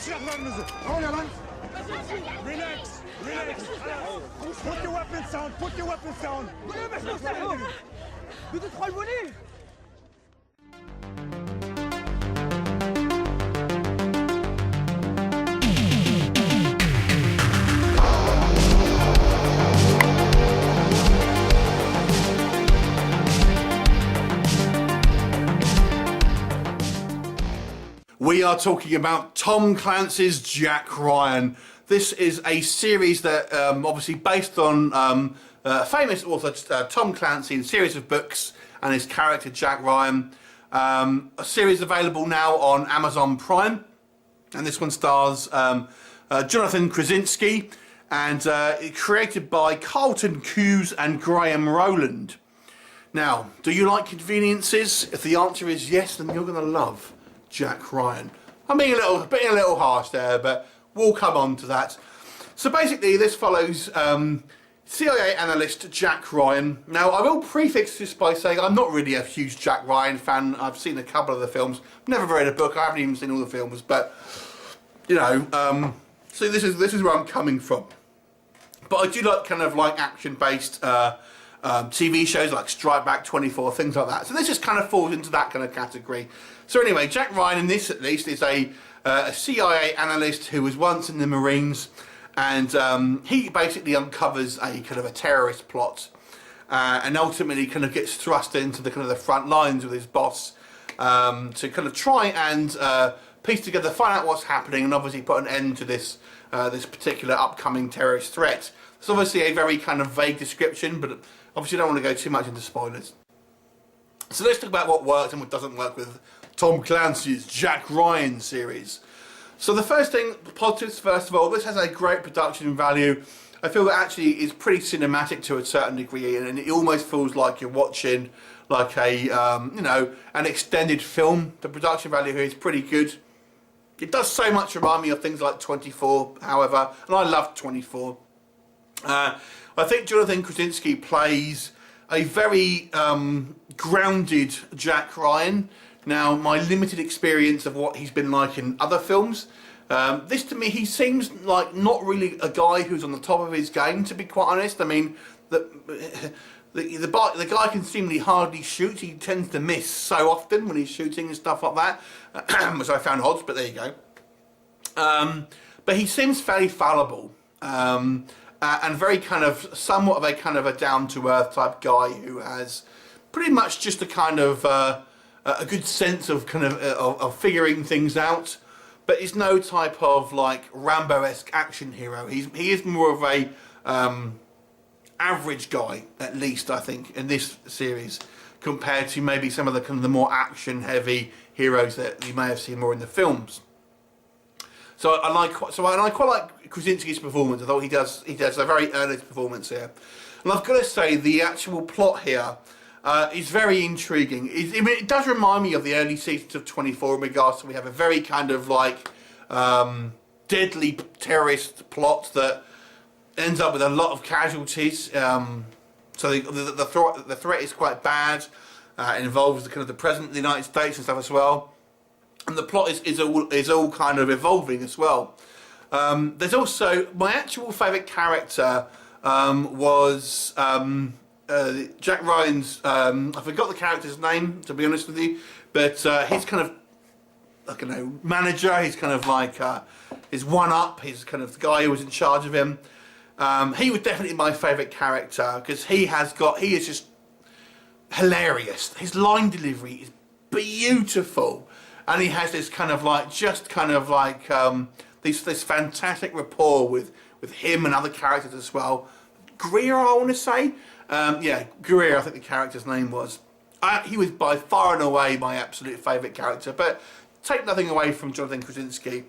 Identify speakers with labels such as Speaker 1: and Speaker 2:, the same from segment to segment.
Speaker 1: silahlarınızı. Ne oluyor lan? Relax, relax. Put your weapons down, put your weapons down.
Speaker 2: Vous êtes trois le voler.
Speaker 3: We are talking about Tom Clancy's Jack Ryan. This is a series that obviously based on famous author Tom Clancy and series of books and his character Jack Ryan. A series available now on Amazon Prime, and this one stars Jonathan Krasinski and created by Carlton Cuse and Graham Rowland. Now, do you like conveniences? If the answer is yes, then you're going to love Jack Ryan. I'm being a little harsh there, but we'll come on to that. So basically, this follows CIA analyst Jack Ryan. Now, I will prefix this by saying I'm not really a huge Jack Ryan fan. I've seen a couple of the films, never read a book. I haven't even seen all the films, but you know, so this is where I'm coming from. But I do like kind of like action-based TV shows like Strike Back, 24, things like that. So this just kind of falls into that kind of category. So anyway, Jack Ryan in this at least is a CIA analyst who was once in the Marines, and he basically uncovers a kind of a terrorist plot, and ultimately kind of gets thrust into the kind of the front lines with his boss to kind of try and piece together, find out what's happening, and obviously put an end to this this particular upcoming terrorist threat. It's obviously a very kind of vague description, but obviously I don't want to go too much into spoilers. So let's talk about what works and what doesn't work with Tom Clancy's Jack Ryan series. So the first thing, positives first of all, this has a great production value. I feel that actually is pretty cinematic to a certain degree, and it almost feels like you're watching like a you know, an extended film. The production value here is pretty good. It does so much remind me of things like 24, however, and I love 24. I think Jonathan Krasinski plays a very grounded Jack Ryan. Now, my limited experience of what he's been like in other films, this to me, he seems like not really a guy who's on the top of his game, to be quite honest. I mean, the guy can seemingly hardly shoot. He tends to miss so often when he's shooting and stuff like that, which I found odd, but there you go. But he seems fairly fallible. And very kind of, somewhat of a down-to-earth type guy who has pretty much just a kind of a good sense of kind of figuring things out, but he's no type of like Rambo-esque action hero. He is more of a average guy, at least I think, in this series, compared to maybe some of the kind of the more action-heavy heroes that you may have seen more in the films. So I quite like Krasinski's performance. I thought he does a very earnest performance here, and I've got to say the actual plot here is very intriguing. It does remind me of the early seasons of 24 in regards to we have a very kind of like deadly terrorist plot that ends up with a lot of casualties. So the threat is quite bad. It involves the kind of the president of the United States and stuff as well. And the plot is all kind of evolving as well. There's also, my actual favourite character was Jack Ryan's, I forgot the character's name, to be honest with you, but he's kind of, I don't know, manager, he's kind of like his one-up, he's kind of the guy who was in charge of him. He was definitely my favourite character, because he is just hilarious. His line delivery is beautiful. And he has this kind of like, this fantastic rapport with him and other characters as well. Greer, I want to say. Yeah, Greer, I think the character's name was. He was by far and away my absolute favourite character. But take nothing away from Jonathan Krasinski.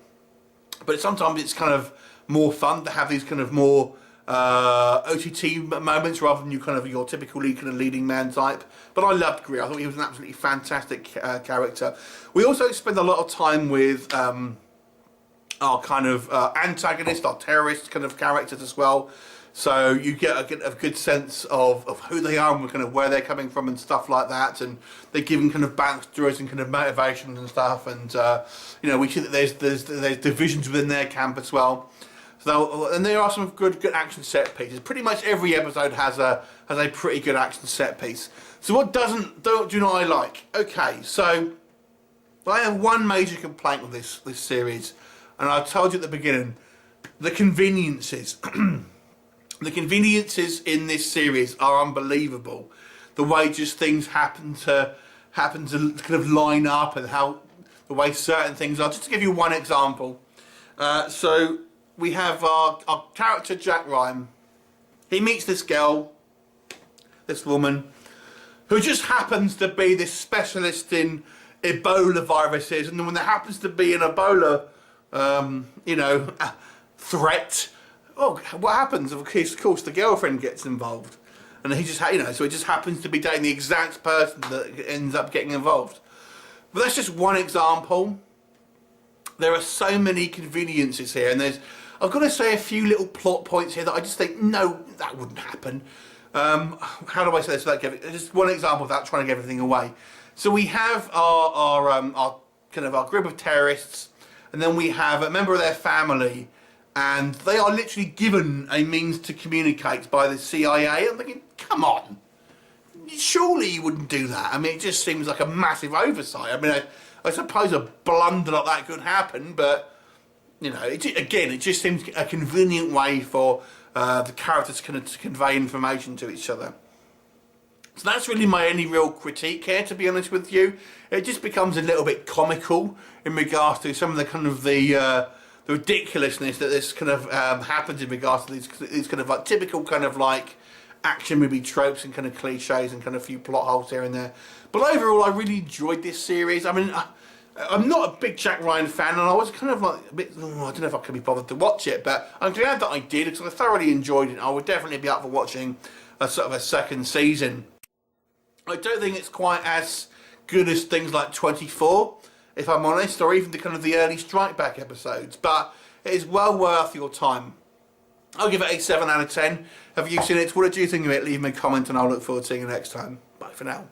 Speaker 3: But sometimes it's kind of more fun to have these kind of more OTT moments rather than your typically kind of leading man type. But I loved Greer. I thought he was an absolutely fantastic character. We also spend a lot of time with our kind of antagonist, our terrorist kind of characters as well. So you get a good sense of who they are and kind of where they're coming from and stuff like that, and they're giving kind of backstories and kind of motivations and stuff, and you know, we see that there's divisions within their camp as well. So, and there are some good action set pieces. Pretty much every episode has a pretty good action set piece. So what do not I like? Okay, so I have one major complaint with this series, and I told you at the beginning, the conveniences. The conveniences in this series are unbelievable. The way just things happen to kind of line up, and how the way certain things are. Just to give you one example, so we have our character Jack Ryan. He meets this girl, this woman, who just happens to be this specialist in Ebola viruses, and then when there happens to be an Ebola, you know, threat. Oh, what happens? Of course, the girlfriend gets involved, and he just, you know, so it just happens to be dating the exact person that ends up getting involved. But that's just one example. There are so many conveniences here, and I've got to say a few little plot points here that I just think, no, that wouldn't happen. How do I say this without giving? Just one example without trying to give everything away. So we have our group of terrorists, and then we have a member of their family. And they are literally given a means to communicate by the CIA. I'm thinking, come on, surely you wouldn't do that. I mean, it just seems like a massive oversight. I mean, I suppose a blunder like that could happen, but, you know, it just seems a convenient way for the characters to convey information to each other. So that's really my only real critique here, to be honest with you. It just becomes a little bit comical in regards to some of the kind of the ridiculousness that this kind of happens in regards to these kind of like typical kind of like action movie tropes and kind of cliches and kind of a few plot holes here and there. But overall, I really enjoyed this series. I mean, I'm not a big Jack Ryan fan, and I was kind of like a bit, I don't know if I could be bothered to watch it, but I'm glad that I did because I thoroughly enjoyed it. I would definitely be up for watching a sort of a second season. I don't think it's quite as good as things like 24. If I'm honest, or even the kind of the early Strike Back episodes, but it is well worth your time. I'll give it a 7 out of 10. Have you seen it? What did you think of it? Leave me a comment and I'll look forward to seeing you next time. Bye for now.